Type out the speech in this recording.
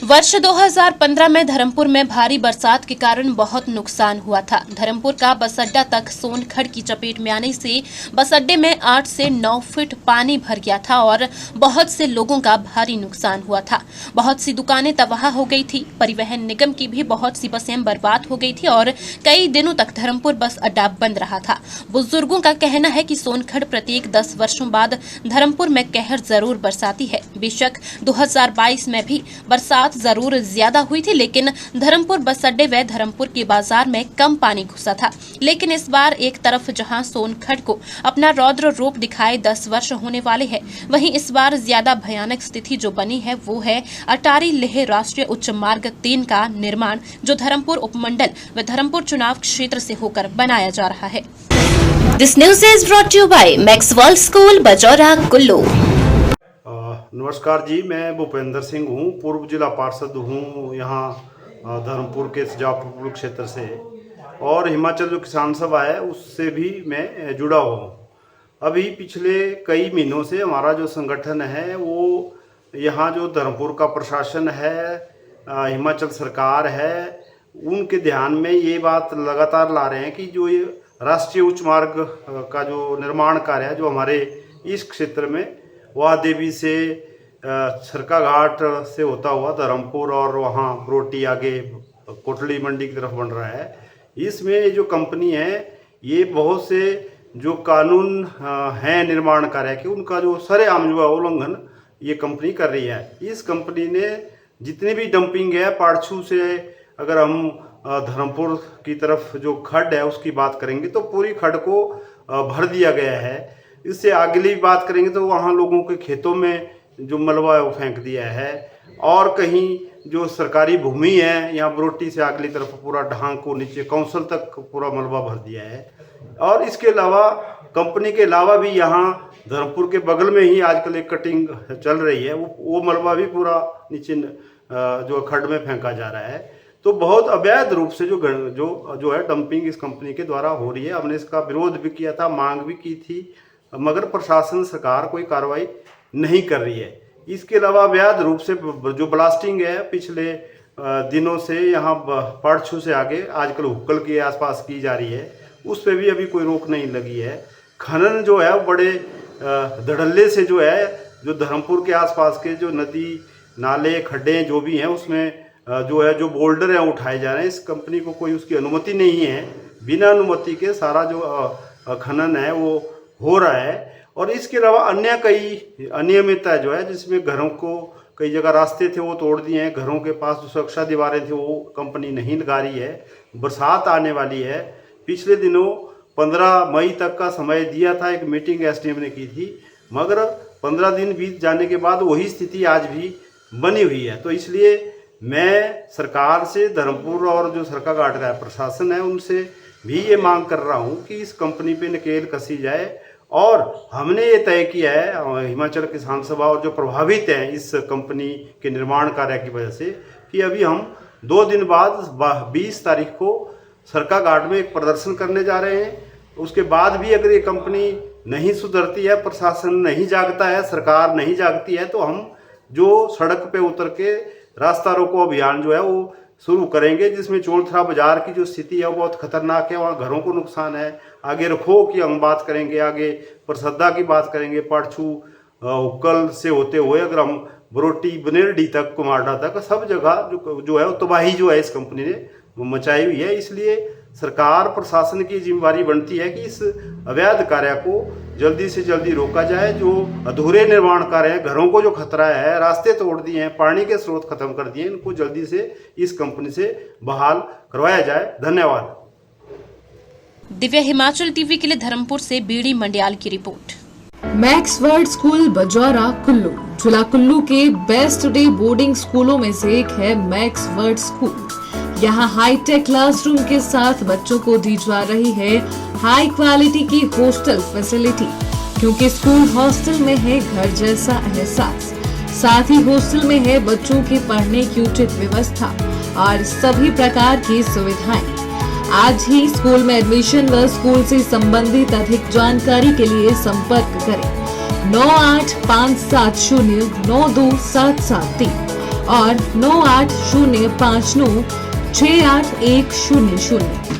वर्ष 2015 में धर्मपुर में भारी बरसात के कारण बहुत नुकसान हुआ था। धर्मपुर का बस अड्डा तक सोनखड़ की चपेट में आने से बस अड्डे में 8 से 9 फीट पानी भर गया था और बहुत से लोगों का भारी नुकसान हुआ था। बहुत सी दुकानें तबाह हो गई थी। परिवहन निगम की भी बहुत सी बसें बर्बाद हो गई थी और कई दिनों तक धर्मपुर बस अड्डा बंद रहा था। बुजुर्गों का कहना है कि सोनखड़ प्रत्येक 10 वर्षों बाद धर्मपुर में कहर जरूर बरसाती है। बेशक 2022 में भी बरसात जरूर ज्यादा हुई थी, लेकिन धर्मपुर बस अड्डे व धर्मपुर के बाजार में कम पानी घुसा था। लेकिन इस बार एक तरफ जहां सोनखड़ को अपना रौद्र रूप दिखाए 10 वर्ष होने वाले हैं, वहीं इस बार ज्यादा भयानक स्थिति जो बनी है वो है अटारी लेह राष्ट्रीय उच्च मार्ग 3 का निर्माण, जो धर्मपुर उपमंडल व धर्मपुर चुनाव क्षेत्र से होकर बनाया जा रहा है। This news is brought you bye Maxwell school Bajaura Kullu. नमस्कार जी, मैं भूपेंद्र सिंह हूँ, पूर्व जिला पार्षद हूँ यहाँ धर्मपुर के जापुर क्षेत्र से, और हिमाचल जो किसान सभा है उससे भी मैं जुड़ा हुआ हूँ। अभी पिछले कई महीनों से हमारा जो संगठन है वो यहाँ जो धर्मपुर का प्रशासन है, हिमाचल सरकार है, उनके ध्यान में ये बात लगातार ला रहे हैं कि जो ये राष्ट्रीय उच्च मार्ग का जो निर्माण कार्य है जो हमारे इस क्षेत्र में वह देवी से सरका घाट से होता हुआ धर्मपुर और वहाँ बरोटी आगे कोटली मंडी की तरफ बन रहा है, इसमें ये जो कंपनी है ये बहुत से जो कानून हैं निर्माण कार्य के उनका जो सरेआम जो है उल्लंघन ये कंपनी कर रही है। इस कंपनी ने जितनी भी डंपिंग है पाड़छू से, अगर हम धर्मपुर की तरफ जो खड्ड है उसकी बात करेंगे तो पूरी खड्ड को भर दिया गया है। इससे अगली बात करेंगे तो वहाँ लोगों के खेतों में जो मलबा है वो फेंक दिया है, और कहीं जो सरकारी भूमि है यहाँ बरोटी से अगली तरफ पूरा ढांग को नीचे काउंसिल तक पूरा मलबा भर दिया है। और इसके अलावा कंपनी के अलावा भी यहाँ धर्मपुर के बगल में ही आजकल एक कटिंग चल रही है, वो मलबा भी पूरा नीचे जो खड्ड में फेंका जा रहा है। तो बहुत अवैध रूप से जो है डंपिंग इस कंपनी के द्वारा हो रही है। हमने इसका विरोध भी किया था, मांग भी की थी, मगर प्रशासन सरकार कोई कार्रवाई नहीं कर रही है। इसके अलावा अवैध रूप से जो ब्लास्टिंग है पिछले दिनों से यहाँ पाड़छू से आगे आजकल हुक्कल के आसपास की जा रही है, उस पर भी अभी कोई रोक नहीं लगी है। खनन जो है बड़े धड़ल्ले से जो है जो धर्मपुर के आसपास के जो नदी नाले खड्डे जो भी हैं उसमें जो है जो बोल्डर हैं उठाए जा रहे हैं। इस कंपनी को कोई उसकी अनुमति नहीं है, बिना अनुमति के सारा जो खनन है वो हो रहा है। और इसके अलावा अन्य कई अनियमितता जो है जिसमें घरों को कई जगह रास्ते थे वो तोड़ दिए हैं, घरों के पास जो सुरक्षा दीवारें थी वो कंपनी नहीं लगा रही है। बरसात आने वाली है, पिछले दिनों 15 मई तक का समय दिया था, एक मीटिंग एसडीएम ने की थी, मगर 15 दिन बीत जाने के बाद वही स्थिति आज भी बनी हुई है। तो इसलिए मैं सरकार से धर्मपुर और जो सरका घाट का प्रशासन है उनसे भी ये मांग कर रहा हूँ कि इस कंपनी पे नकेल कसी जाए। और हमने ये तय किया है हिमाचल किसान सभा और जो प्रभावित हैं इस कंपनी के निर्माण कार्य की वजह से, कि अभी हम 2 दिन बाद 20 तारीख को सरका घाट में एक प्रदर्शन करने जा रहे हैं। उसके बाद भी अगर ये कंपनी नहीं सुधरती है, प्रशासन नहीं जागता है, सरकार नहीं जागती है, तो हम जो सड़क पे उतर के रास्ता रोको अभियान जो है वो शुरू करेंगे, जिसमें चोलथरा बाजार की जो स्थिति है वो बहुत खतरनाक है। वहाँ घरों को नुकसान है। आगे रखो की हम बात करेंगे, आगे परसदा की बात करेंगे, पाड़छू हुक्कल से होते हुए अगर हम बरोटी बनेरडी तक कुमारडा तक सब जगह जो है वो तबाही जो है इस कंपनी ने मचाई हुई है। इसलिए सरकार प्रशासन की जिम्मेदारी बनती है कि इस अवैध कार्य को जल्दी से जल्दी रोका जाए। जो अधूरे निर्माण कार्य हैं, घरों को जो खतरा है, रास्ते तोड़ दिए हैं, पानी के स्रोत खत्म कर दिए, इनको जल्दी से इस कंपनी से बहाल करवाया जाए। धन्यवाद। दिव्य हिमाचल टीवी के लिए धर्मपुर से बीडी मंडियाल की report. Maxwell school Bajaura Kullu जिला कुल्लू के बेस्ट डे बोर्डिंग स्कूलों में से एक है मैक्सवेल स्कूल। यहाँ हाईटेक क्लासरूम के साथ बच्चों को दी जा रही है हाई क्वालिटी की हॉस्टल फैसिलिटी, क्योंकि स्कूल हॉस्टल में है घर जैसा एहसास। साथ ही हॉस्टल में है बच्चों के पढ़ने की उचित व्यवस्था और सभी प्रकार की सुविधाएं। आज ही स्कूल में एडमिशन व स्कूल से संबंधित अधिक जानकारी के लिए संपर्क करें 9857092773 और 9805968100।